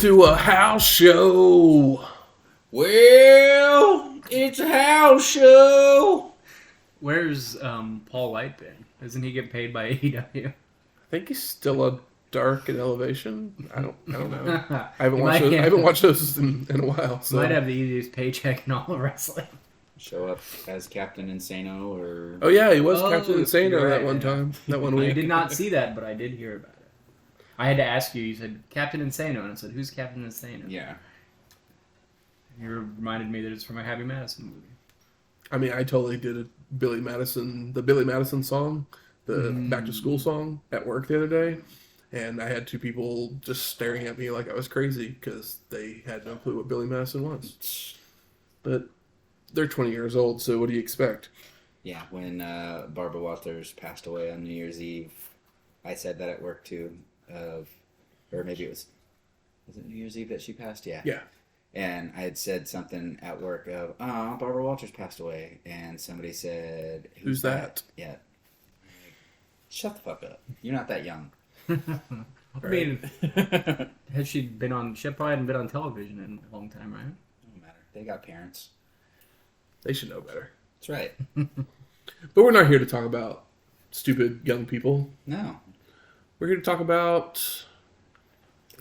to a house show. Well, it's a house show. Where's Paul White been? Doesn't he get paid by AEW? I think he's still a Dark and Elevation. I don't know. I haven't He watched might those. I have- haven't watched those in a while. So. Might have the easiest paycheck in all of wrestling. Show up as Captain Insano or... Oh yeah, he was Oh, Captain Insano you're that right, one yeah. time. That one I week. did not see that, but I did hear about it. I had to ask you. You said Captain Insano, and I said, "Who's Captain Insano?" Yeah. You reminded me that it's from a Happy Madison movie. I mean, I totally did the Billy Madison song, the Back to School song at work the other day, and I had two people just staring at me like I was crazy because they had no clue what Billy Madison was. But they're 20 years old, so what do you expect? Yeah, when Barbara Walters passed away on New Year's Eve, I said that at work too. Or maybe was it New Year's Eve that she passed? Yeah. Yeah. And I had said something at work of, "Oh, Barbara Walters passed away," and somebody said, Who's that? Yeah. Like, shut the fuck up. You're not that young. I mean, had she been on? She probably hadn't been on television in a long time, right? Doesn't matter. They got parents. They should know better. That's right. But we're not here to talk about stupid young people. No. We're here to talk about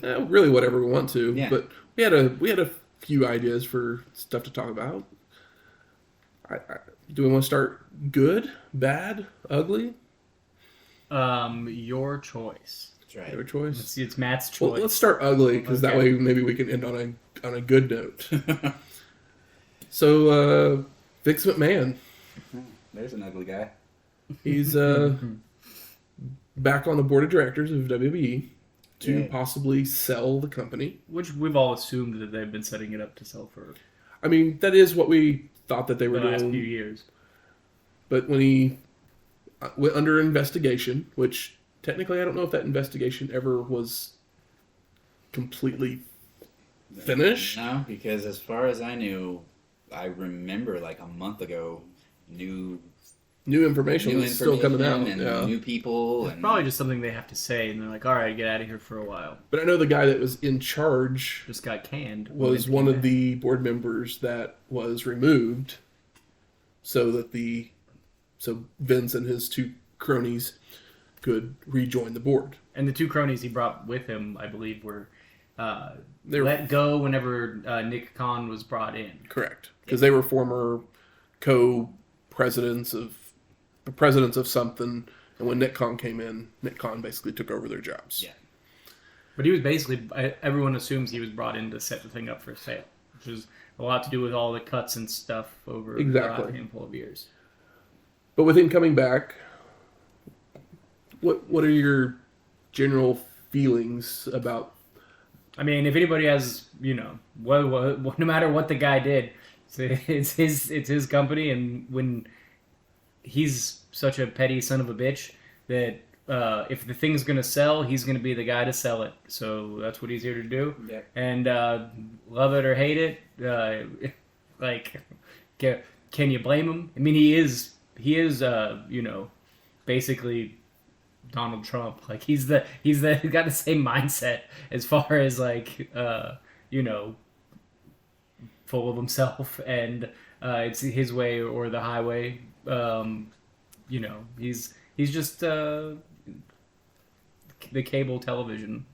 really whatever we want to. Yeah. But we had a few ideas for stuff to talk about. Do we want to start good, bad, ugly? Your choice. That's right. Your choice. It's Matt's choice. Well, let's start ugly because that Okay. way maybe we can end on a good note. So Vince McMahon, There's an ugly guy. he's back on the board of directors of WWE to Yeah. possibly sell the company. Which we've all assumed that they've been setting it up to sell for I mean, that is what we thought that they the were last doing. few years. But when he went under investigation, which technically I don't know if that investigation ever was completely finished. No, because as far as I knew, I remember like a month ago, new New information was still coming out. and Yeah. new people. It's And probably just something they have to say, and they're like, "All right, get out of here for a while." But I know the guy that was in charge Just got canned. was one of the board members that was removed so that so Vince and his two cronies could rejoin the board. And the two cronies he brought with him, I believe, were They were let go whenever Nick Khan was brought in. correct because they were former co-presidents of something, and when Nick Khan came in, Nick Khan basically took over their jobs. Yeah. But he was basically, everyone assumes he was brought in to set the thing up for sale, which is a lot to do with all the cuts and stuff over Exactly. a handful of years. But with him coming back, what are your general feelings about? I mean, if anybody has, no matter what the guy did, it's his company, and when he's such a petty son of a bitch that if the thing's gonna sell, he's gonna be the guy to sell it. So that's what he's here to do. Yeah. And love it or hate it, can you blame him? I mean, he is basically Donald Trump. Like he's got the same mindset as far as full of himself and it's his way or the highway. He's just the cable television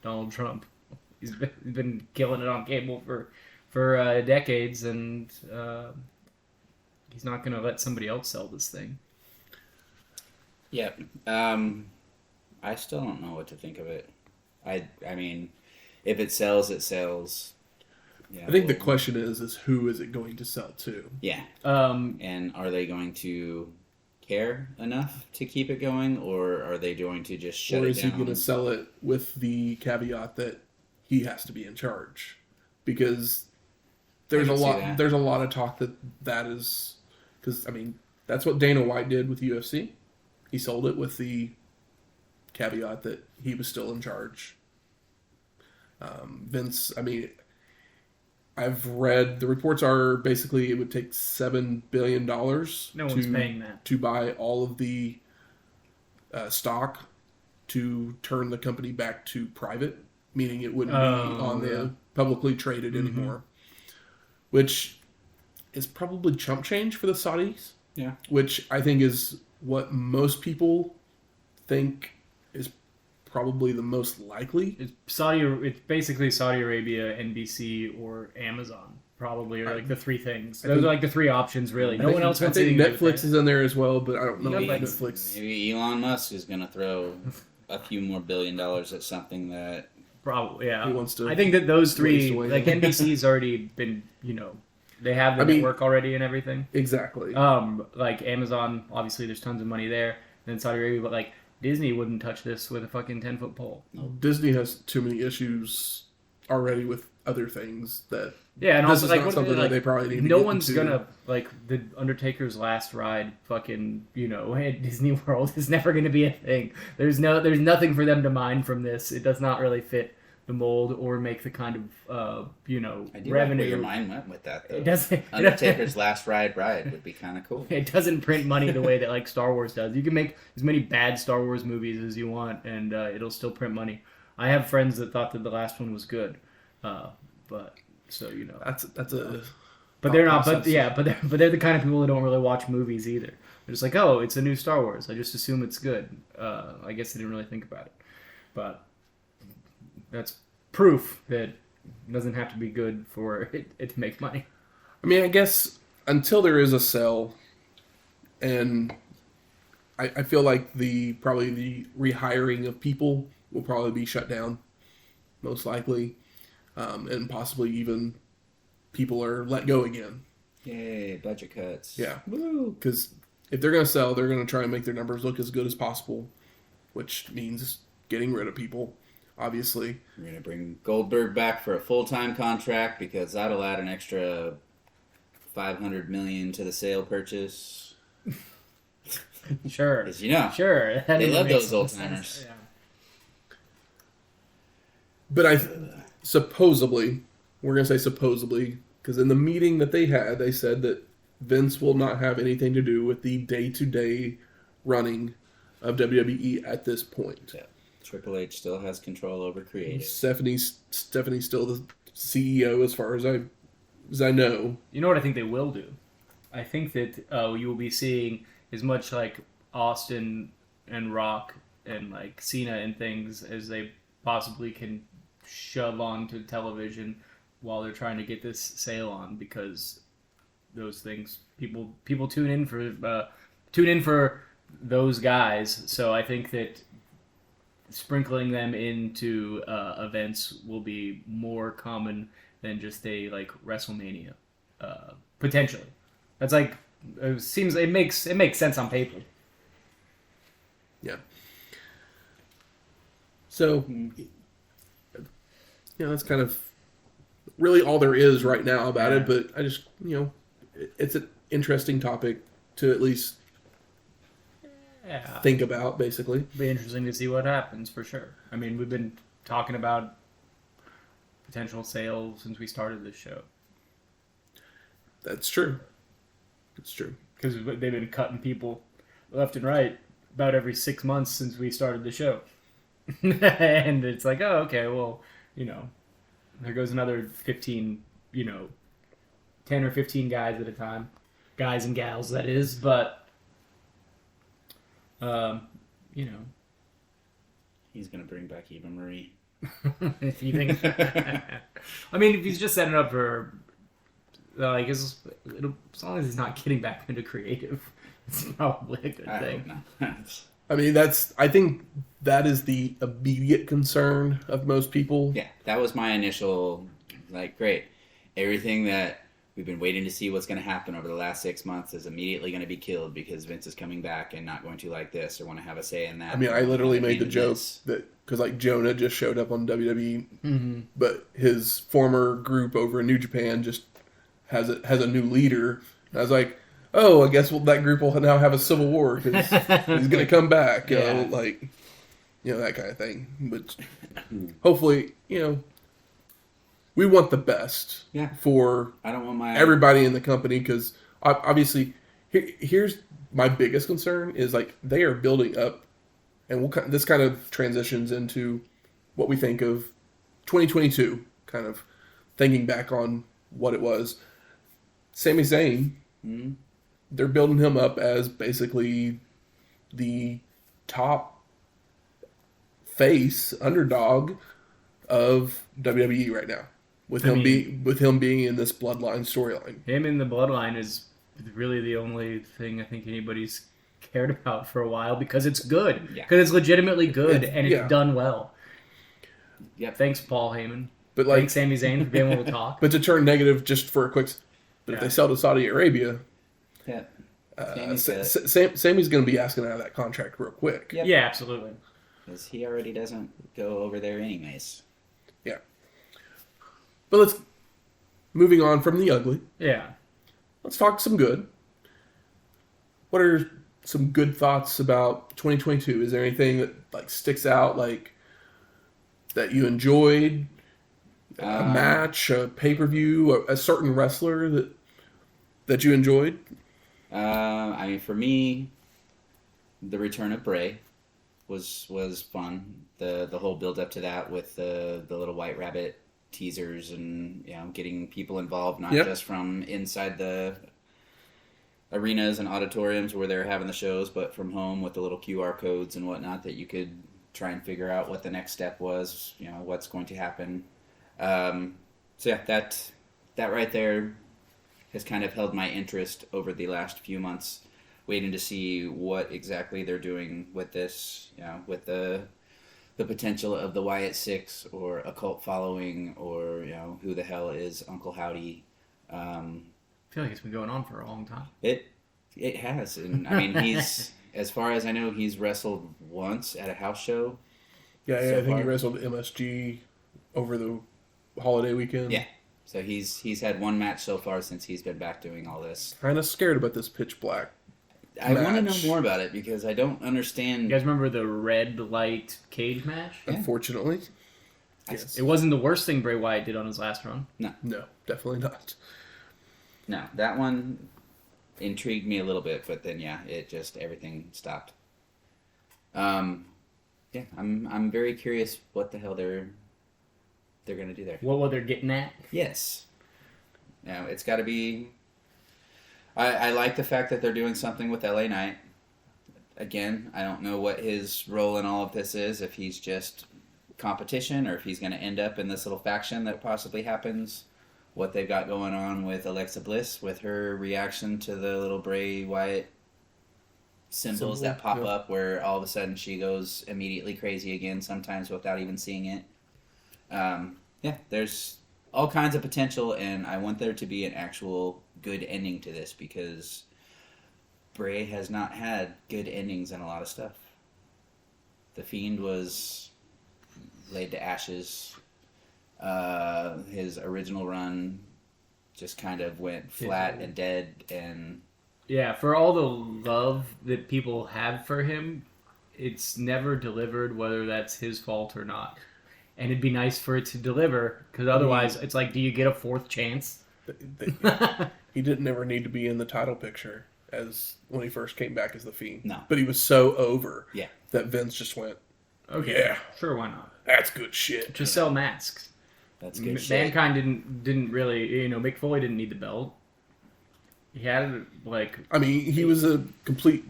Donald Trump. He's been killing it on cable for decades, and he's not going to let somebody else sell this thing. Yeah. I still don't know what to think of it. I mean, if it sells, it sells. Yeah, I think the question is who is it going to sell to? Yeah. Um, And are they going to care enough to keep it going, or are they going to just shut Or it is he down? going to sell it with the caveat that he has to be in charge? Because there's I a can see lot. that. There's a lot of talk that is because I mean that's what Dana White did with the UFC. He sold it with the caveat that he was still in charge. Vince, I mean, I've read the reports are basically it would take $7 billion. No one's paying that. To buy all of the stock to turn the company back to private meaning it wouldn't be on the publicly traded anymore, which is probably chump change for the Saudis. Yeah. Which I think is what most people think is probably the most likely. It's basically Saudi Arabia, NBC, or Amazon. Probably are like the three things. Those are like the three options, really. No one else wants anything. Netflix is in there as well, but I don't know Maybe, Netflix. Maybe Elon Musk is going to throw a few more $1 billion at something that probably he wants to. I think that those three, like NBC's already been, you know, they have the network already and everything. Exactly. Like Amazon, obviously, there's tons of money there. And then Saudi Arabia, but like Disney wouldn't touch this with a fucking 10-foot pole. Disney has too many issues already with other things that. Yeah, and this also is like not something that they probably need. No one's gonna like the Undertaker's last ride. Fucking, you know, at Disney World is never gonna be a thing. There's nothing for them to mine from this. It does not really fit the mold or make the kind of you know, I do revenue. like where your mind went with that, though. It doesn't. Undertaker's last ride would be kind of cool. It doesn't print money the way that like Star Wars does. You can make as many bad Star Wars movies as you want, and it'll still print money. I have friends that thought that the last one was good, but. So you know that's a. But they're not. But yeah, but they're the kind of people that don't really watch movies either. They're just like, oh, it's a new Star Wars. I just assume it's good. I guess they didn't really think about it, but that's proof that it doesn't have to be good for it to make money. I mean, I guess until there is a sale, and I feel like probably the rehiring of people will probably be shut down, most likely. And possibly even people are let go again. Yay, budget cuts. Yeah. Because if they're going to sell, they're going to try and make their numbers look as good as possible, which means getting rid of people, obviously. We're going to bring Goldberg back for a full-time contract because that'll add an extra $500 million to the sale purchase. Sure. Because, you know, sure. They love those old-timers. Yeah. But supposedly, we're going to say supposedly, because in the meeting that they had, they said that Vince will not have anything to do with the day-to-day running of WWE at this point. Yeah. Triple H still has control over creative. Stephanie's still the CEO as far as I know. You know what I think they will do? I think that you will be seeing as much like Austin and Rock and like Cena and things as they possibly can shove onto television while they're trying to get this sale on, because those things people tune in for those guys. So I think that sprinkling them into events will be more common than just a like WrestleMania potentially. That's like it makes sense on paper. Yeah. So, that's kind of really all there is right now about it. But I just, it's an interesting topic to at least think about, basically. Be interesting to see what happens, for sure. I mean, we've been talking about potential sales since we started this show. That's true. It's true. Because they've been cutting people left and right about every 6 months since we started the show. And it's like, oh, okay, well, there goes another 15, 10 or 15 guys at a time. Guys and gals, that is. But, He's going to bring back Eva Marie. If you think... I mean, if he's just setting up for... as long as he's not getting back into creative, it's probably a good thing. I mean, I think that is the immediate concern of most people. Yeah, that was my initial, great. Everything that we've been waiting to see what's going to happen over the last 6 months is immediately going to be killed because Vince is coming back and not going to like this or want to have a say in that. I mean, I literally made the joke that, because Jonah just showed up on WWE, but his former group over in New Japan just has a new leader. And I was like, oh, I guess that group will now have a civil war because he's going to come back, that kind of thing. But hopefully, we want the best for I don't want everybody in the company, because obviously, here's my biggest concern is they are building up, and this kind of transitions into what we think of 2022, kind of thinking back on what it was. Sami Zayn, they're building him up as basically the top face underdog of WWE right now. With him being in this bloodline storyline. Him in the bloodline is really the only thing I think anybody's cared about for a while because it's good. Because it's legitimately good and it's done well. Yep. Thanks, Paul Heyman. But like, thanks, Sami Zayn, for being able to talk. But to turn negative just for a quick... But if they sell to Saudi Arabia... Yeah. Sammy's going to be asking out of that contract real quick. Yep. Yeah, absolutely. Because he already doesn't go over there anyways. Yeah. But let's... Moving on from the ugly. Yeah. Let's talk some good. What are some good thoughts about 2022? Is there anything that like sticks out, like that you enjoyed? A match, a pay-per-view, a certain wrestler that you enjoyed? I mean, for me, the return of Bray was fun. The whole build up to that with the little White Rabbit teasers and getting people involved, not just from inside the arenas and auditoriums where they're having the shows, but from home with the little QR codes and whatnot that you could try and figure out what the next step was, what's going to happen. So yeah, that right there has kind of held my interest over the last few months, waiting to see what exactly they're doing with this, with the potential of the Wyatt Six or a cult following or, who the hell is Uncle Howdy. I feel like it's been going on for a long time. It has. And I mean, he's, as far as I know, he's wrestled once at a house show. Yeah, I think he wrestled MSG over the holiday weekend. Yeah. So he's had one match so far since he's been back doing all this. Kind of scared about this Pitch Black I want to know more about it because I don't understand. You guys remember the red light cage match? Unfortunately. Yes. It wasn't the worst thing Bray Wyatt did on his last run. No, definitely not. No, that one intrigued me a little bit, but then it just everything stopped. I'm very curious what the hell they're gonna do there. What they're getting at? Yes. It's got to be. I like the fact that they're doing something with LA Knight. Again, I don't know what his role in all of this is, if he's just competition or if he's going to end up in this little faction that possibly happens. What they've got going on with Alexa Bliss, with her reaction to the little Bray Wyatt symbols that pop up where all of a sudden she goes immediately crazy again, sometimes without even seeing it. There's all kinds of potential, and I want there to be an actual good ending to this because Bray has not had good endings in a lot of stuff. The Fiend was laid to ashes. His original run just kind of went flat and dead. And for all the love that people have for him, it's never delivered, whether that's his fault or not. And it'd be nice for it to deliver, because otherwise it's like, do you get a fourth chance? He didn't ever need to be in the title picture as when he first came back as the Fiend. No. But he was so over that Vince just went, okay, sure, why not? That's good shit. Just sell masks. That's good shit. Mankind didn't really, Mick Foley didn't need the belt. He had he was a complete,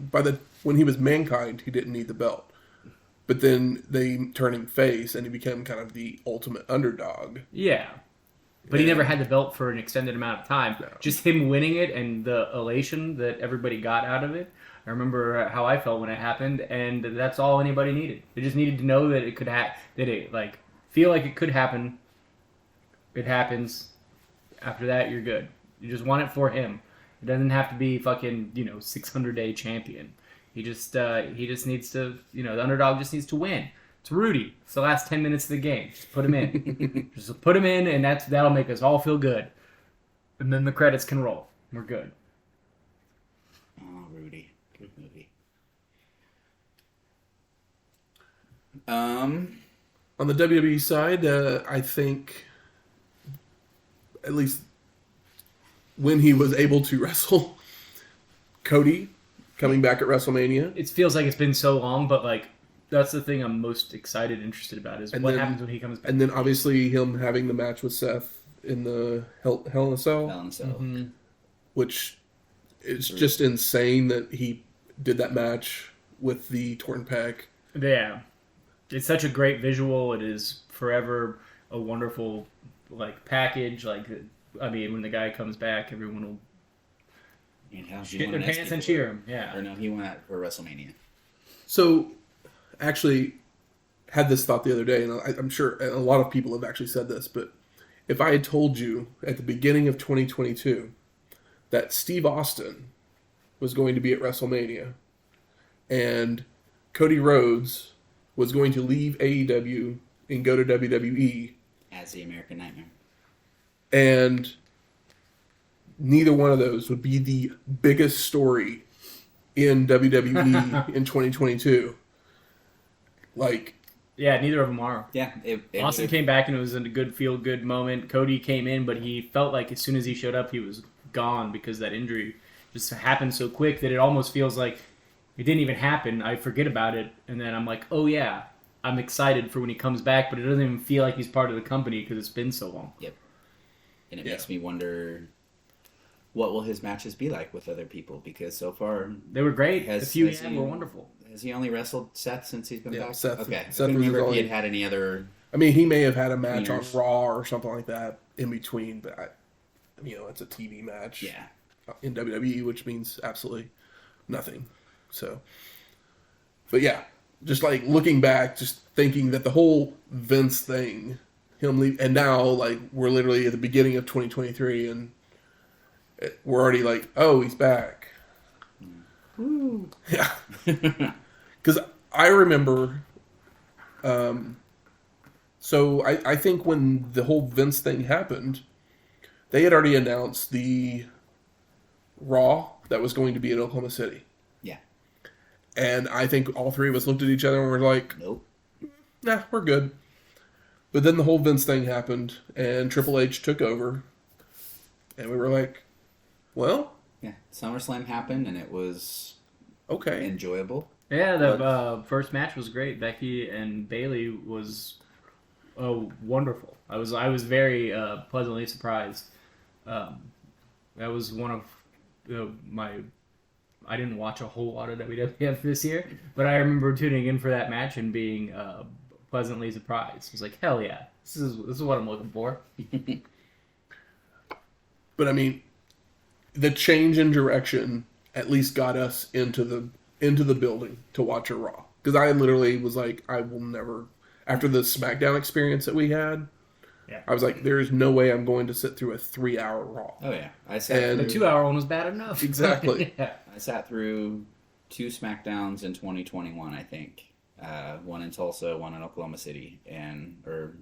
when he was Mankind, he didn't need the belt. But then they turned him face, and he became kind of the ultimate underdog. Yeah. But he never had the belt for an extended amount of time. No. Just him winning it and the elation that everybody got out of it. I remember how I felt when it happened, and that's all anybody needed. They just needed to know that it could feel like it could happen. It happens. After that, you're good. You just want it for him. It doesn't have to be fucking, 600-day champion. He just needs to, the underdog just needs to win. It's Rudy. It's the last 10 minutes of the game. Just put him in. Just put him in, and that'll make us all feel good. And then the credits can roll. We're good. Oh, Rudy. Good movie. On the WWE side, I think, at least when he was able to wrestle, Cody coming back at WrestleMania. It feels like it's been so long, but that's the thing I'm most interested about is what happens when he comes back. And then obviously him having the match with Seth in the Hell in a Cell, Mm-hmm. which is just insane that he did that match with the torn pec. Yeah, it's such a great visual. It is forever a wonderful package. I mean, when the guy comes back, everyone will shit their pants and cheer him. Yeah, or no, he won that for WrestleMania. So, actually, had this thought the other day, and I'm sure a lot of people have actually said this, but if I had told you at the beginning of 2022 that Steve Austin was going to be at WrestleMania and Cody Rhodes was going to leave AEW and go to WWE as the American Nightmare, and neither one of those would be the biggest story in WWE in 2022. Yeah, neither of them are. Yeah. Austin came back and it was a good feel-good moment. Cody came in, but he felt like as soon as he showed up, he was gone because that injury just happened so quick that it almost feels like it didn't even happen. I forget about it, and then I'm like, oh yeah, I'm excited for when he comes back, but it doesn't even feel like he's part of the company because it's been so long. Yep. And it makes me wonder what will his matches be like with other people, because so far they were great. The few he had were wonderful. Has he only wrestled Seth since he's been back? Seth. Okay. Seth I couldn't remember if he had any other. I mean, he may have had a match on Raw or something like that in between, but it's a TV match. Yeah. In WWE, which means absolutely nothing. So, but yeah, just looking back, just thinking that the whole Vince thing, him leave, and now we're literally at the beginning of 2023, and we're already oh, he's back. Woo. Yeah. Because I remember, so I think when the whole Vince thing happened, they had already announced the Raw that was going to be in Oklahoma City. Yeah. And I think all three of us looked at each other and were like, nope. Nah, we're good. But then the whole Vince thing happened, and Triple H took over, and we were like, well... Yeah, SummerSlam happened, and it was okay, enjoyable. Yeah, the first match was great. Becky and Bayley was wonderful. I was very pleasantly surprised. That was one of my... I didn't watch a whole lot of WWF this year, but I remember tuning in for that match and being pleasantly surprised. I was like, hell yeah, this is what I'm looking for. But I mean, the change in direction at least got us into the building to watch a Raw. Because I literally was like, I will never, after the SmackDown experience that we had, I was like, there is no way I'm going to sit through a 3-hour Raw. Oh yeah, the 2-hour one was bad enough. Exactly. Yeah. I sat through 2 SmackDowns in 2021, I think. One in Tulsa, one in Oklahoma City, or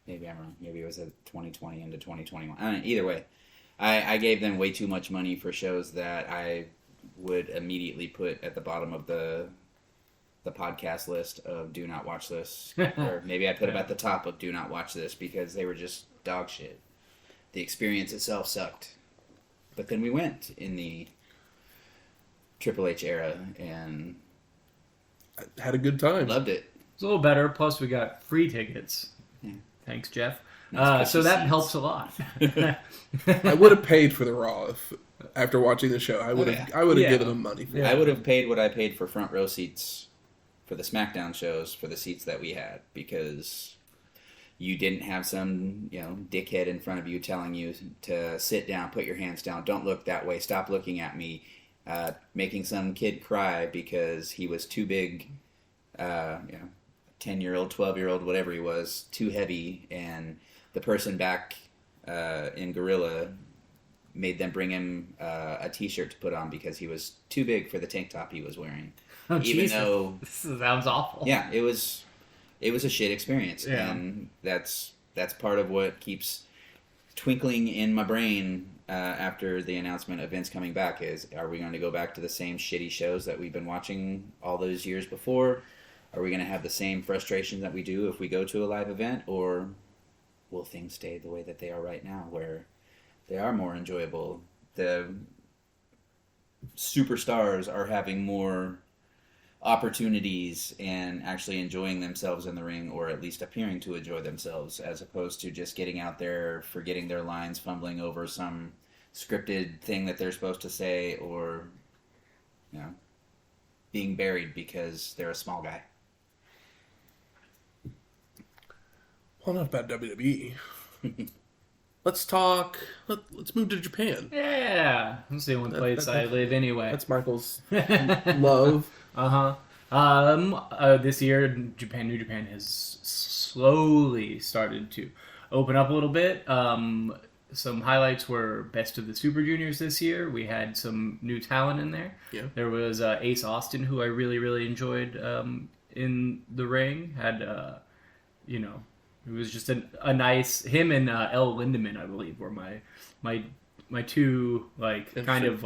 maybe I'm wrong. Maybe it was a 2020 into 2021. I don't know. Either way, I gave them way too much money for shows that I would immediately put at the bottom of the podcast list of do not watch this. Or maybe I put them at the top of do not watch this because they were just dog shit. The experience itself sucked. But then we went in the Triple H era and I had a good time. Loved it. It's a little better. Plus, we got free tickets. Yeah. Thanks, Jeff. Nice so that seats. helps a lot. I would have paid for the Raw after watching the show. I would have given them money for it. I would have paid what I paid for front row seats for the SmackDown shows for the seats that we had, because you didn't have some dickhead in front of you telling you to sit down, put your hands down, don't look that way, stop looking at me, making some kid cry because he was too big, 10-year-old, 12-year-old, whatever he was, too heavy, and the person back in Gorilla made them bring him a t-shirt to put on because he was too big for the tank top he was wearing. Oh, Even Jesus. though This sounds awful. yeah, it was a shit experience, and that's part of what keeps twinkling in my brain after the announcement of Vince coming back is, are we going to go back to the same shitty shows that we've been watching all those years before? Are we going to have the same frustration that we do if we go to a live event, or will things stay the way that they are right now, where they are more enjoyable? The superstars are having more opportunities and actually enjoying themselves in the ring, or at least appearing to enjoy themselves, as opposed to just getting out there, forgetting their lines, fumbling over some scripted thing that they're supposed to say, or being buried because they're a small guy. Well, enough about WWE. Let's move to Japan. Yeah. That's the only place I live anyway. That's Michael's love. This year, New Japan has slowly started to open up a little bit. Some highlights were Best of the Super Juniors this year. We had some new talent in there. Yeah. There was Ace Austin, who I really, really enjoyed in the ring. Had, it was just a nice... Him and El Lindemann, I believe, were my two, kind of,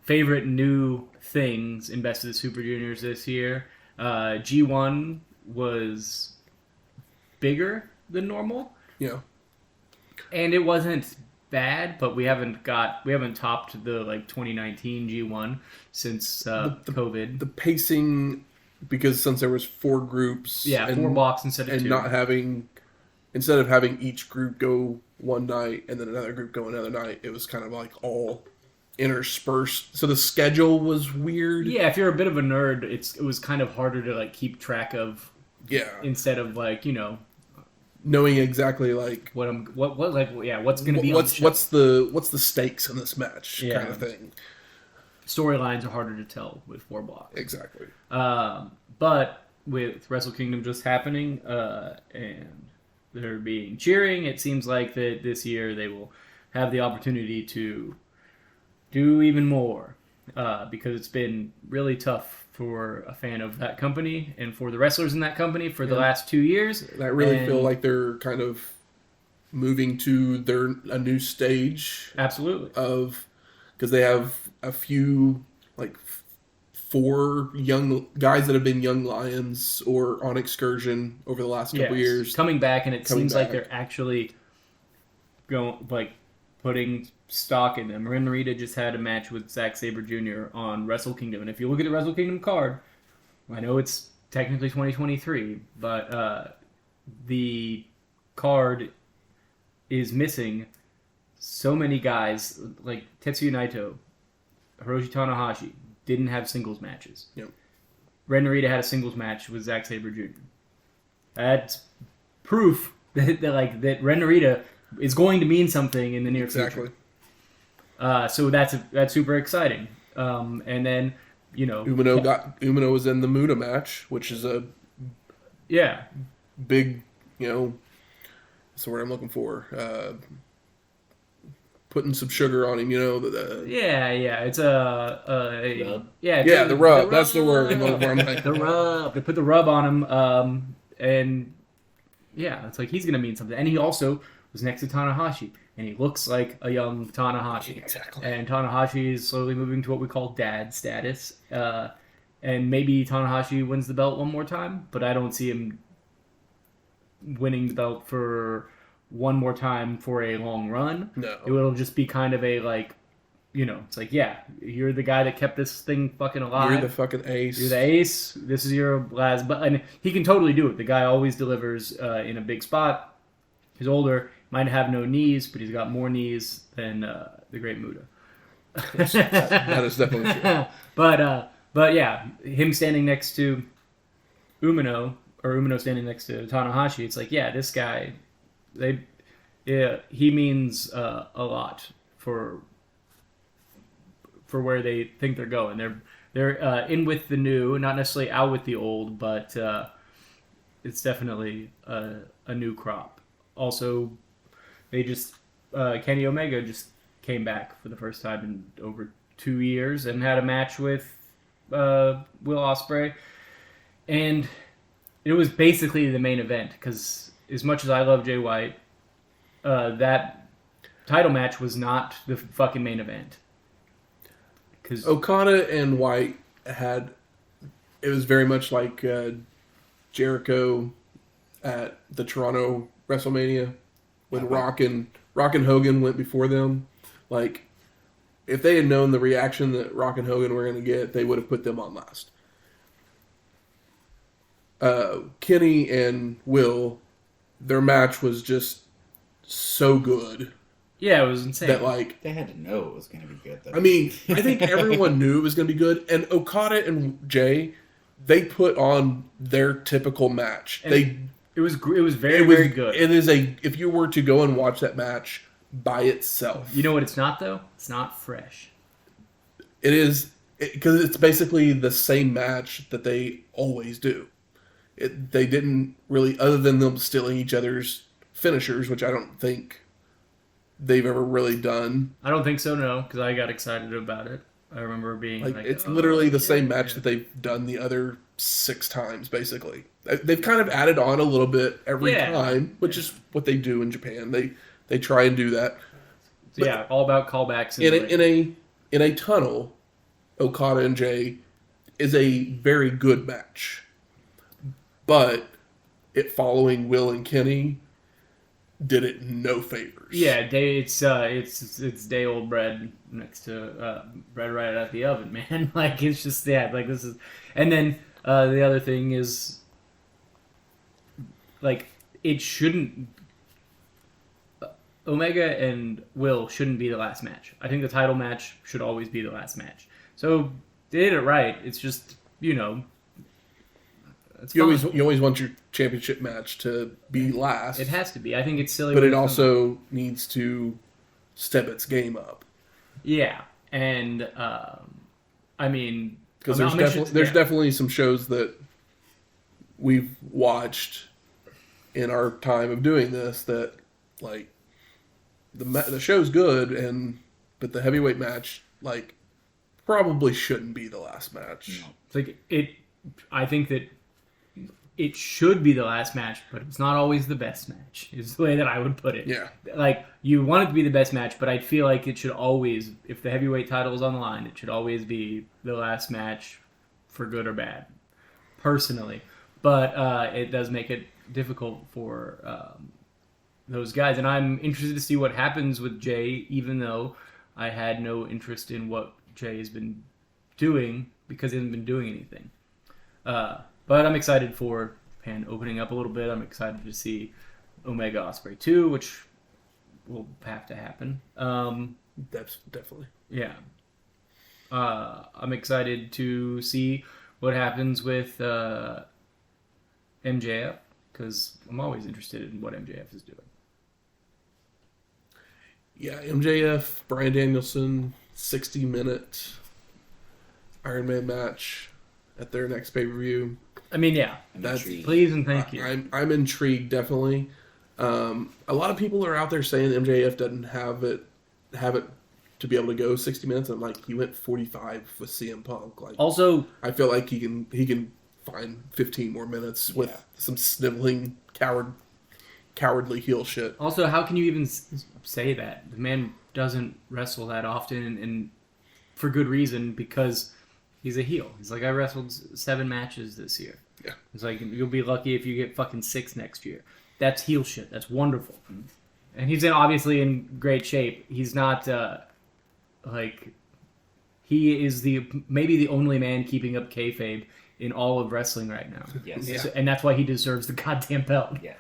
favorite new things in Best of the Super Juniors this year. G1 was bigger than normal. Yeah. And it wasn't bad, but we haven't topped the 2019 G1 since COVID. The pacing, because since there was 4 groups, 4 blocks instead of 2, and instead of having each group go one night and then another group go another night, it was kind of like all interspersed. So the schedule was weird. Yeah, if you're a bit of a nerd, it was kind of harder to keep track of. Yeah. Instead of knowing exactly what's going to be what's the stakes in this match kind of thing. Storylines are harder to tell with 4 blocks. Exactly. But with Wrestle Kingdom just happening and there being cheering, it seems like that this year they will have the opportunity to do even more because it's been really tough for a fan of that company and for the wrestlers in that company for the last 2 years. I really feel like they're kind of moving to a new stage. Absolutely. Because they have a few, 4 young guys that have been young lions or on excursion over the last couple years. Coming back, and it seems like they're actually putting stock in them. Ren Narita just had a match with Zack Sabre Jr. on Wrestle Kingdom, and if you look at the Wrestle Kingdom card, I know it's technically 2023, but the card is missing so many guys, like Tetsuya Naito, Hiroshi Tanahashi, didn't have singles matches. Yep. Ren Narita had a singles match with Zack Sabre Jr. That's proof that Ren Narita is going to mean something in the near future. So that's super exciting. And then Umino was in the Muda match, which is a big that's the word I'm looking for. Putting some sugar on him, it's rub. The rub. That's the word. The rub. They put the rub on him, and it's like he's gonna mean something. And he also was next to Tanahashi, and he looks like a young Tanahashi. Exactly. And Tanahashi is slowly moving to what we call dad status. And maybe Tanahashi wins the belt one more time, but I don't see him winning the belt for one more time for a long run. No. It'll just be kind of a it's like, you're the guy that kept this thing fucking alive. You're the fucking ace. You're the ace. This is your last. But and he can totally do it. The guy always delivers in a big spot. He's older. Might have no knees, but he's got more knees than the Great Muta. That is definitely true. But yeah, him standing next to Umino, or Umino standing next to Tanahashi, it's like, this guy, he means a lot for where they think they're going. They're in with the new, not necessarily out with the old, but it's definitely a new crop. Also, they just Kenny Omega just came back for the first time in over 2 years and had a match with Will Ospreay, and it was basically the main event because as much as I love Jay White, that title match was not the fucking main event. Because Okada and White it was very much like Jericho at the Toronto WrestleMania when Rock and Hogan went before them. It if they had known the reaction that Rock and Hogan were going to get, they would have put them on last. Kenny and Will, their match was just so good. Yeah, it was insane. That, like, they had to know it was going to be good, though. I mean, I think everyone knew it was going to be good. And Okada and Jay, they put on their typical match. And it was very good. It is if you were to go and watch that match by itself. You know what it's not, though? It's not fresh. It is, because it's basically the same match that they always do. They didn't really, other than them stealing each other's finishers, which I don't think they've ever really done. I don't think so, no, because I got excited about it. I remember being like it's literally the same match that they've done the other 6 times, basically. They've kind of added on a little bit every time, which is what they do in Japan. They try and do that. So yeah, all about callbacks. In a tunnel, Okada and Jay is a very good match. But it following Will and Kenny did it no favors. Yeah, it's day old bread next to bread right out the oven, man. Like, it's just this is, and then the other thing is, like, it shouldn't. Omega and Will shouldn't be the last match. I think the title match should always be the last match. So they did it right. It's just, you always want your championship match to be last. It has to be. I think it's silly. But it also needs to step its game up. Yeah. And, I mean... Because there's definitely some shows that we've watched in our time of doing this that, like, the show's good, but the heavyweight match, like, probably shouldn't be the last match. No. It's like, I think that it should be the last match, but it's not always the best match, is the way that I would put it. Yeah. Like, you want it to be the best match, but I feel like it should always, if the heavyweight title is on the line, it should always be the last match for good or bad, personally. But it does make it difficult for those guys. And I'm interested to see what happens with Jay, even though I had no interest in what Jay has been doing, because he hasn't been doing anything. But I'm excited for Japan opening up a little bit. I'm excited to see Omega Ospreay 2, which will have to happen. That's definitely. Yeah. I'm excited to see what happens with MJF, because I'm always interested in what MJF is doing. Yeah, MJF, Bryan Danielson, 60-minute Iron Man match at their next pay-per-view. I mean, yeah. Please and thank you. I'm intrigued, definitely. A lot of people are out there saying MJF doesn't have it to be able to go 60 minutes. I'm like, he went 45 with CM Punk. Like, also, I feel like he can find 15 more minutes with some sniveling, cowardly heel shit. Also, how can you even say that? The man doesn't wrestle that often, and for good reason, because he's a heel. He's like, I wrestled 7 matches this year. Yeah. It's like, you'll be lucky if you get fucking 6 next year. That's heel shit. That's wonderful. And he's obviously in great shape. He's not, he is maybe the only man keeping up kayfabe in all of wrestling right now. Yes. Yeah. And that's why he deserves the goddamn belt. Yeah.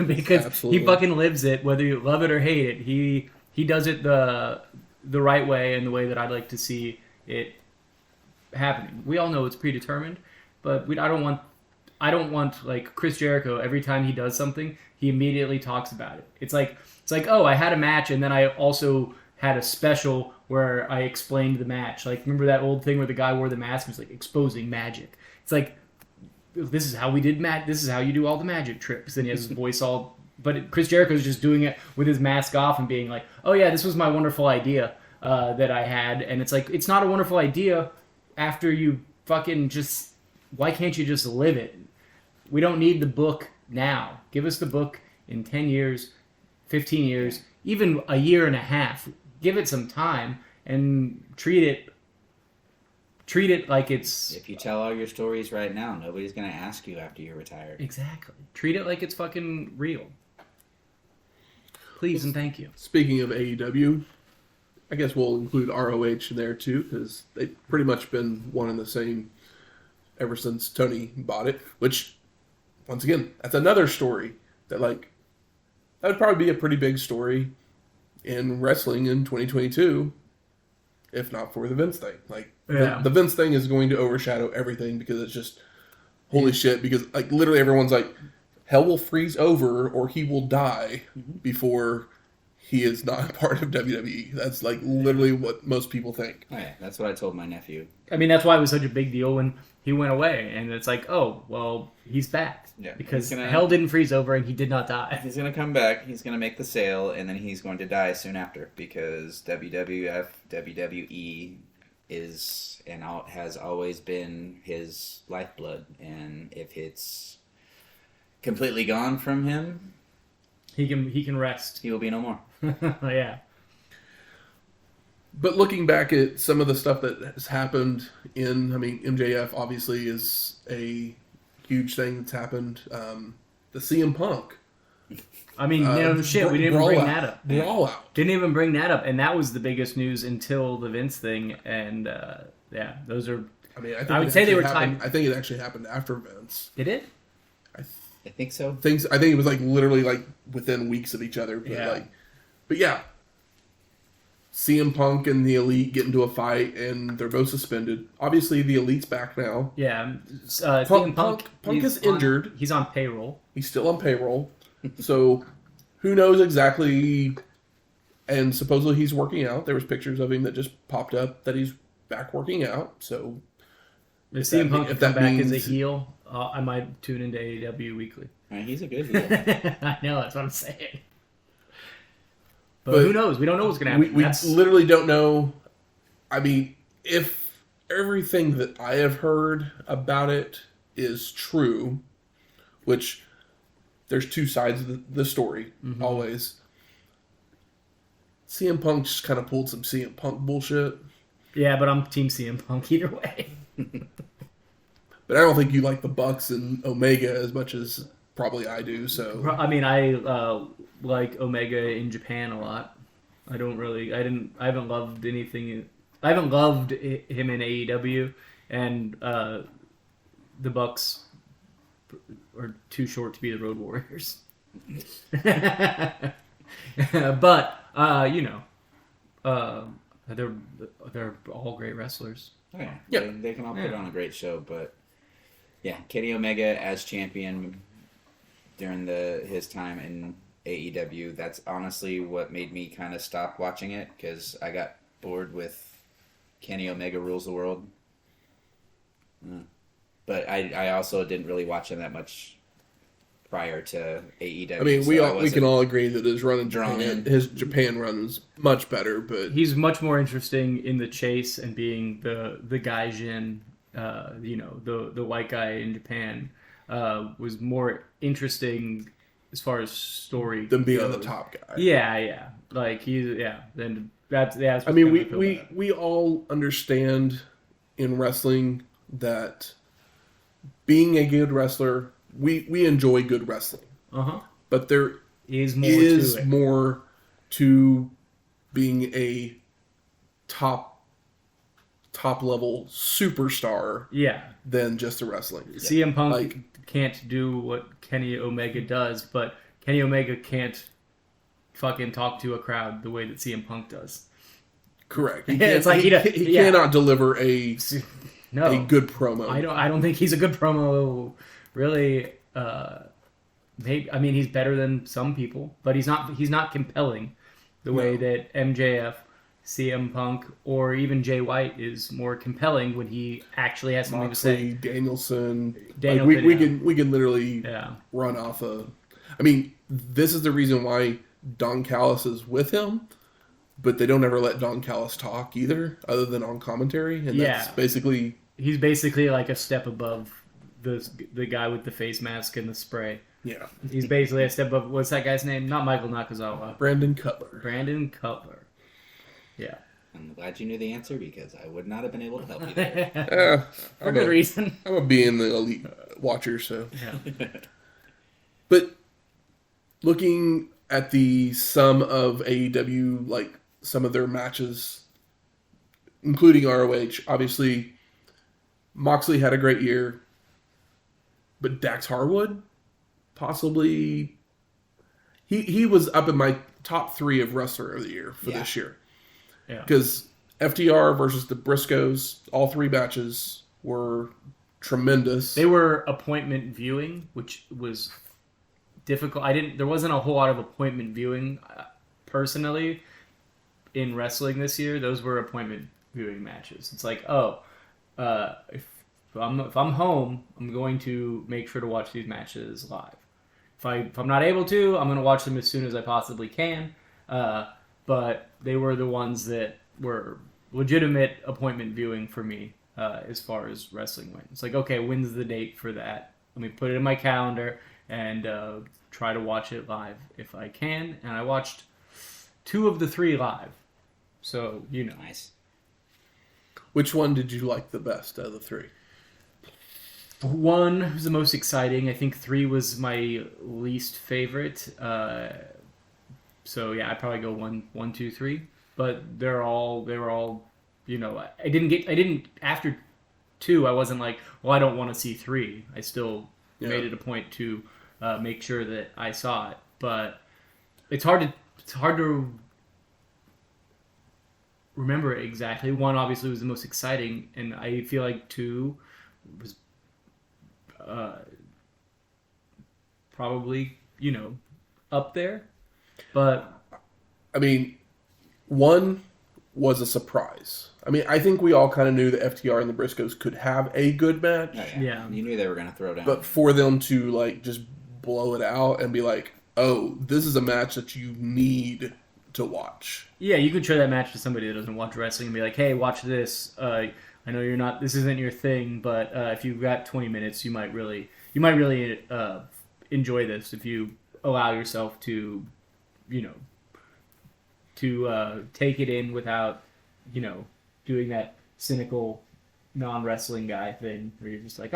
Because he fucking lives it, whether you love it or hate it. He does it the right way, and the way that I'd like to see it happening. We all know it's predetermined, but I don't want like Chris Jericho, every time he does something, he immediately talks about it. It's like, oh, I had a match, and then I also had a special where I explained the match. Like, remember that old thing where the guy wore the mask and was like exposing magic? It's like, this is how we did this is how you do all the magic tricks. And he has his voice all, but Chris Jericho's just doing it with his mask off and being like, oh yeah, this was my wonderful idea that I had. And it's like, it's not a wonderful idea after you fucking just, why can't you just live it? We don't need the book now. Give us the book in 10 years, 15 years, even a year and a half. Give it some time and treat it like it's... If you tell all your stories right now, nobody's going to ask you after you're retired. Exactly. Treat it like it's fucking real. Please and thank you. Speaking of AEW, I guess we'll include ROH in there too, because they've pretty much been one and the same ever since Tony bought it. Which, once again, that's another story that that would probably be a pretty big story in wrestling in 2022, if not for the Vince thing. The Vince thing is going to overshadow everything because it's just holy shit. Because literally everyone's like, hell will freeze over or he will die before he is not a part of WWE. That's literally what most people think. Oh, yeah, that's what I told my nephew. I mean, that's why it was such a big deal when he went away, and it's like, oh, well, he's back. Yeah, because hell didn't freeze over and he did not die. He's going to come back, he's going to make the sale, and then he's going to die soon after because WWF, WWE is and has always been his lifeblood, and if it's completely gone from him, he can rest. He will be no more. Yeah. But looking back at some of the stuff that has happened MJF obviously is a huge thing that's happened. The CM Punk. I mean, shit, we didn't even bring that up. Brawl out. Didn't even bring that up, and that was the biggest news until the Vince thing, and those are... I would say they were tied. I think it actually happened after Vince. Did it? I think so. I think it was literally within weeks of each other. But yeah. CM Punk and the Elite get into a fight, and they're both suspended. Obviously, the Elite's back now. Yeah. Punk is injured. He's on payroll. He's still on payroll. So, who knows exactly... And supposedly he's working out. There was pictures of him that just popped up that he's back working out. So, if CM Punk come back as a heel, I might tune into AEW weekly. He's a good heel. I know, that's what I'm saying. But who knows? We don't know what's going to happen. We literally don't know. I mean, if everything that I have heard about it is true, which there's two sides of the story, always. CM Punk just kind of pulled some CM Punk bullshit. Yeah, but I'm Team CM Punk either way. But I don't think you like the Bucks and Omega as much as probably I do. So I mean, I like Omega in Japan a lot. I haven't loved anything. I haven't loved him in AEW, and the Bucks are too short to be the Road Warriors. But they're all great wrestlers. Oh, yeah. They can all put on a great show, but yeah, Kenny Omega as champion during his time in AEW, that's honestly what made me kind of stop watching it, because I got bored with Kenny Omega rules the world. But I also didn't really watch him that much prior to AEW. I mean, we can all agree that his run in Japan, his Japan run was much better, but he's much more interesting in the chase and being the gaijin, the white guy in Japan, was more interesting as far as story than being goes. the top guy. Yeah. Then that's. I mean, we all understand in wrestling that being a good wrestler, we enjoy good wrestling. But there is more to being a top level superstar. Than just a wrestling. CM Punk can't do what Kenny Omega does, but Kenny Omega can't fucking talk to a crowd the way that CM Punk does. Correct. It's like he cannot deliver a good promo. I don't think he's a good promo. Really, he's better than some people, but he's not compelling the way that MJF, CM Punk, or even Jay White is more compelling when he actually has something to say. Danielson. We can literally run off of. I mean, this is the reason why Don Callis is with him, but they don't ever let Don Callis talk either, other than on commentary, and that's basically. He's basically like a step above the guy with the face mask and the spray. Yeah. He's basically a step above. What's that guy's name? Not Michael Nakazawa. Brandon Cutler. Yeah. I'm glad you knew the answer, because I would not have been able to help you there. For good reason. I'm a be in the elite watcher, so. Yeah. But looking at the sum of AEW some of their matches, including ROH. Obviously, Moxley had a great year, but Dax Harwood, possibly, he was up in my top 3 of wrestler of the year for this year. Yeah. Because FTR versus the Briscoes, all 3 matches were tremendous. They were appointment viewing, which was difficult. There wasn't a whole lot of appointment viewing personally in wrestling this year. Those were appointment viewing matches. It's like, if I'm home, I'm going to make sure to watch these matches live. If I'm not able to, I'm going to watch them as soon as I possibly can. But they were the ones that were legitimate appointment viewing for me as far as wrestling went. It's like, okay, when's the date for that? Let me put it in my calendar and try to watch it live if I can. And I watched 2 of the 3 live. So, Nice. Which one did you like the best out of the 3? 1 was the most exciting. I think 3 was my least favorite. So yeah, I'd probably go 1, 2, 3. But they were all, I didn't after 2. I wasn't like, well, I don't want to see 3. I still made it a point to make sure that I saw it. But it's hard to remember it exactly. 1 obviously was the most exciting, and I feel like 2 was probably up there. But I mean, 1 was a surprise. I mean, I think we all kind of knew that FTR and the Briscoes could have a good match. Oh, yeah. You knew they were going to throw down. But for them to like just blow it out and be like, "Oh, this is a match that you need to watch." Yeah, you could show that match to somebody that doesn't watch wrestling and be like, "Hey, watch this. I know this isn't your thing, but if you've got 20 minutes, you might really enjoy this if you allow yourself to, take it in without, doing that cynical non-wrestling guy thing where you're just like,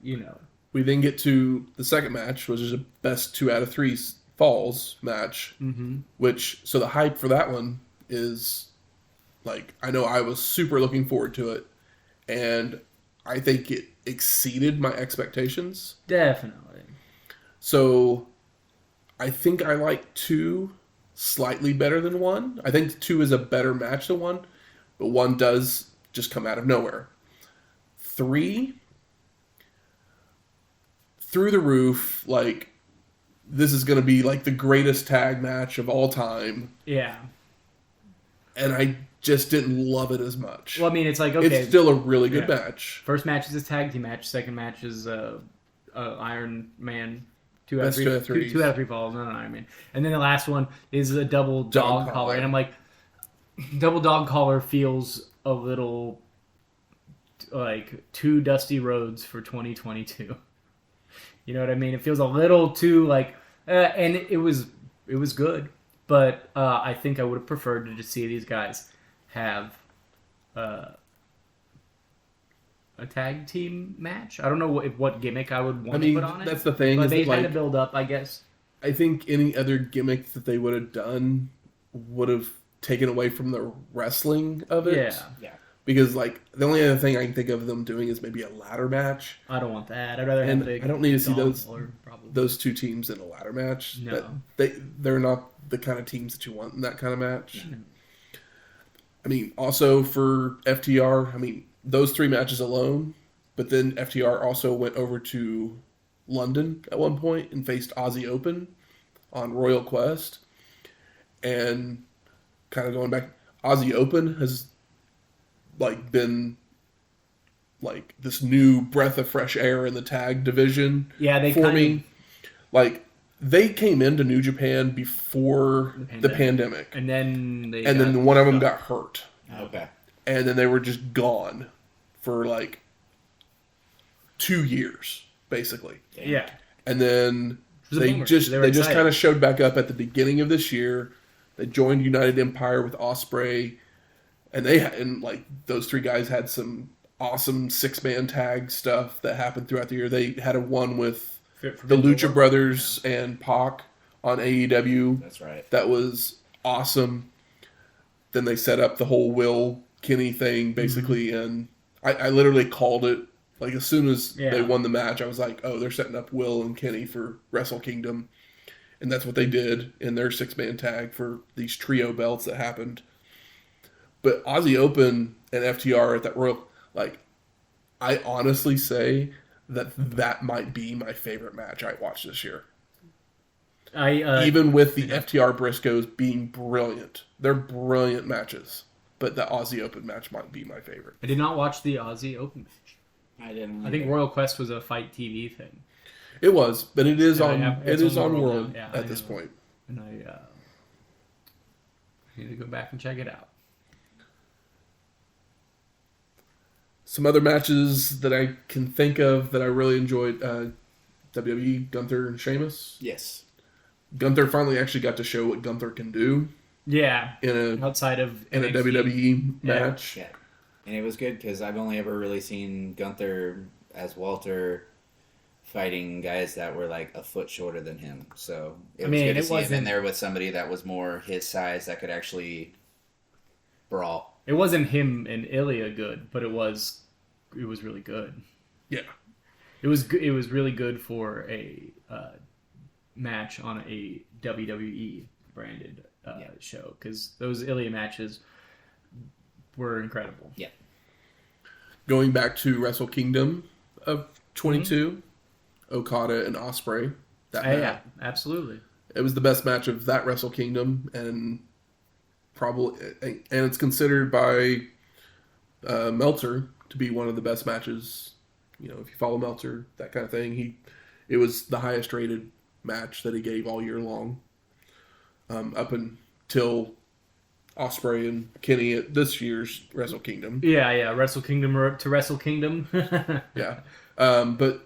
We then get to the second match, which is a best 2 out of 3 falls match. Mm-hmm. So the hype for that one is, like, I know I was super looking forward to it, and I think it exceeded my expectations. Definitely. So I think I like 2 slightly better than 1. I think 2 is a better match than 1, but 1 does just come out of nowhere. 3, through the roof, like, this is going to be like the greatest tag match of all time. Yeah. And I just didn't love it as much. Well, I mean, it's like, okay. It's still a really good match. First match is a tag team match. Second match is Iron Man. 2 out of 3. 2 out of 3 falls, not an Iron Man. And then the last one is a double dog collar. And I'm like, double dog collar feels a little like 2 dusty roads for 2022. You know what I mean? It feels a little too like, and it was good, but I think I would have preferred to just see these guys have a tag team match. I don't know what gimmick I would want to put on it. That's the thing. But they kind of build up, I guess. I think any other gimmick that they would have done would have taken away from the wrestling of it. Yeah. Because, like, the only other thing I can think of them doing is maybe a ladder match. I don't want that. I'd rather have I don't need to see those 2 teams in a ladder match. No. They're not the kind of teams that you want in that kind of match. No. I mean, also for FTR, I mean, those 3 matches alone, but then FTR also went over to London at one point and faced Aussie Open on Royal Quest. And kind of going back, Aussie Open has like been like this new breath of fresh air in the tag division. Yeah, Like, they came into New Japan before the pandemic. And then one of them got hurt. Okay. And then they were just gone for like 2 years, basically. Yeah. And then they just kind of showed back up at the beginning of this year. They joined United Empire with Ospreay. And those 3 guys had some awesome 6-man tag stuff that happened throughout the year. They had a one with the Lucha Brothers and Pac on AEW. That's right. That was awesome. then they set up the whole Will Kenny thing basically, and I literally called it. Like, as soon as they won the match, I was like, oh, they're setting up Will and Kenny for Wrestle Kingdom. And that's what they did in their 6-man tag for these trio belts that happened. But Aussie Open and FTR at that Royal, like, I honestly say that might be my favorite match I watched this year. Even with the FTR Briscoes being brilliant. They're brilliant matches. But the Aussie Open match might be my favorite. I did not watch the Aussie Open match. I didn't. I think Royal Quest was a Fight TV thing. It was, but it is on on World yeah, at this point. And I need to go back and check it out. Some other matches that I can think of that I really enjoyed, WWE, Gunther and Sheamus. Yes. Gunther finally actually got to show what Gunther can do. Yeah. Outside of in NXT. a WWE match. Yeah. And it was good because I've only ever really seen Gunther as Walter fighting guys that were like a foot shorter than him. So it was good to see him in there with somebody that was more his size that could actually brawl. It wasn't him and Ilya good, but it was really good. Yeah. It was really good for a match on a WWE branded show, because those Ilya matches were incredible. Yeah. Going back to Wrestle Kingdom of 22, Okada and Ospreay. Yeah, absolutely. It was the best match of that Wrestle Kingdom, and it's considered by Meltzer to be one of the best matches. You know, if you follow Meltzer, that kind of thing. It was the highest rated match that he gave all year long, up until Ospreay and Kenny at this year's Wrestle Kingdom. Yeah, Wrestle Kingdom to Wrestle Kingdom. Yeah, but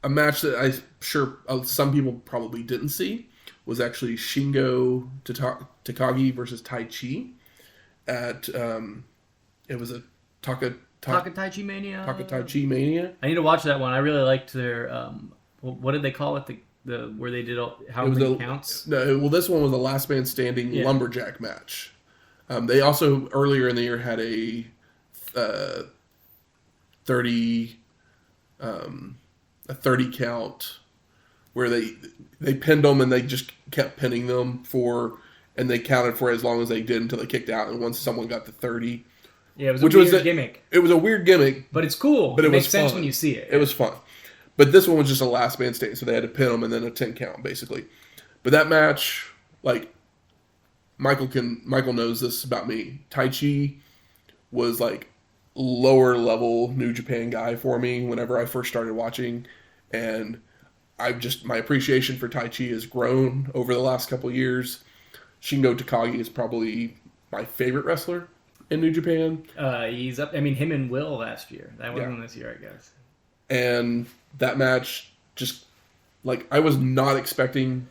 a match that I'm sure some people probably didn't see was actually Shingo Takagi versus Tai Chi at it was a Taka Tai Chi Mania. Taka Tai Chi Mania. I need to watch that one. I really liked their what did they call it? The where they did how many counts? No, well, this one was a last man standing lumberjack match. They also earlier in the year had a 30 count where they pinned them and they just kept pinning them and they counted for as long as they did until they kicked out, and once someone got to 30. Yeah, it was a weird gimmick. It was a weird gimmick. But it's cool. But it makes was sense fun. when you see it. It was fun. But this one was just a last man standing, so they had to pin them and then a 10 count, basically. But that match, like, Michael knows this about me. Tai Chi was, like, lower level New Japan guy for me whenever I first started watching. And my appreciation for Tai Chi has grown over the last couple of years. Shingo Takagi is probably my favorite wrestler in New Japan. He's up. I mean, him and Will last year. That wasn't this year, I guess. And that match, just like, I was not expecting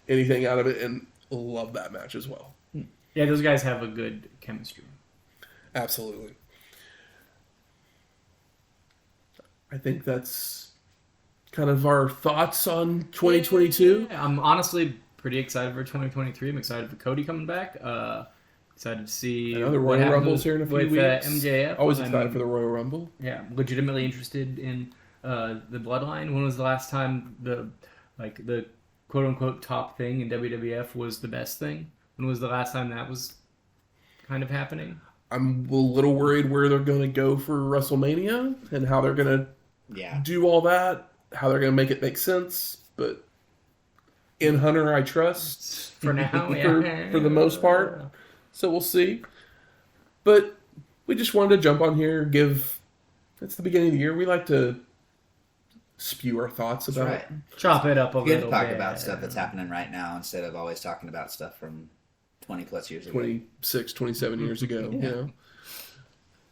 anything out of it, and love that match as well. Yeah, those guys have a good chemistry. Absolutely. I think that's kind of our thoughts on 2022. Yeah, I'm honestly pretty excited for 2023. I'm excited for Cody coming back. Excited to see another Royal Rumble's here in a few weeks. MJF. Always excited for the Royal Rumble. Yeah, legitimately interested in the Bloodline. When was the last time the quote unquote top thing in WWF was the best thing? When was the last time that was kind of happening? I'm a little worried where they're going to go for WrestleMania and how they're going to do all that, how they're going to make it make sense. But in Hunter, I trust for now, for the most part. So we'll see. But we just wanted to jump on here, it's the beginning of the year. We like to spew our thoughts about it. Chop it up a little bit. Good to talk about stuff that's happening right now instead of always talking about stuff from 20 plus years ago. 26, 27 years ago. You know?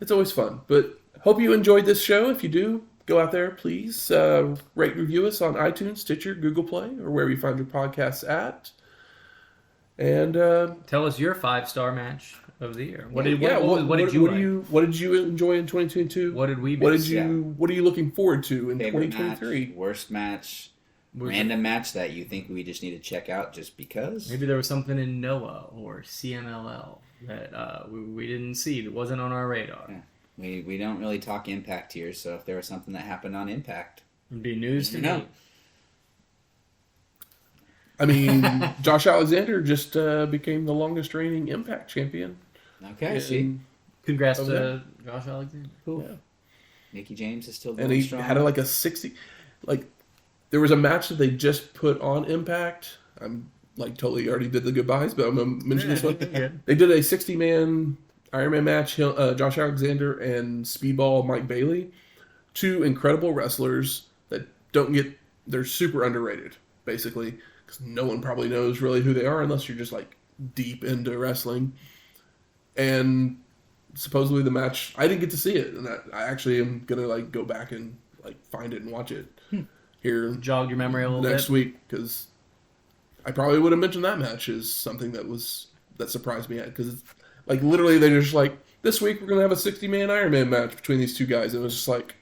It's always fun. But hope you enjoyed this show. If you do, go out there, please rate and review us on iTunes, Stitcher, Google Play, or wherever you find your podcasts at. And tell us your 5-star match of the year. What did you like? What did you enjoy in 2022? What did we miss? What are you looking forward to in Favorite 2023? Match, worst match, random match that you think we just need to check out just because? Maybe there was something in Noah or CMLL that we didn't see. That wasn't on our radar. Yeah. We don't really talk Impact here, so if there was something that happened on Impact, it'd be news to me. I mean, Josh Alexander just became the longest reigning Impact champion. Okay, see. Congrats to Josh Alexander. Cool. Yeah. Mickey James is still going and he strong. Had like a 60, like there was a match that they just put on Impact. I'm like totally already did the goodbyes, but I'm gonna mention this one. Yeah. They did a 60-man Iron Man match. Josh Alexander and Speedball Mike Bailey, two incredible wrestlers that they're super underrated, basically, because no one probably knows really who they are unless you're just like deep into wrestling. And supposedly the match, I didn't get to see it, and I actually am gonna like go back and like find it and watch it here. Jog your memory a little next bit week, because I probably would have mentioned that match as something that surprised me, because like literally they're just like, this week we're gonna have a 60-man Iron Man match between these two guys, and it was just like,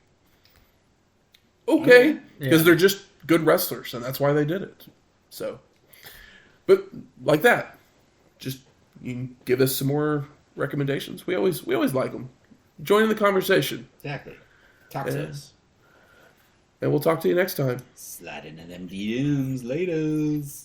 okay, because they're just good wrestlers, and that's why they did it. So, but like that, just you can give us some more recommendations. We always like them. Join in the conversation. Exactly. Talk to us. And we'll talk to you next time. Slide into them DMs. Laters.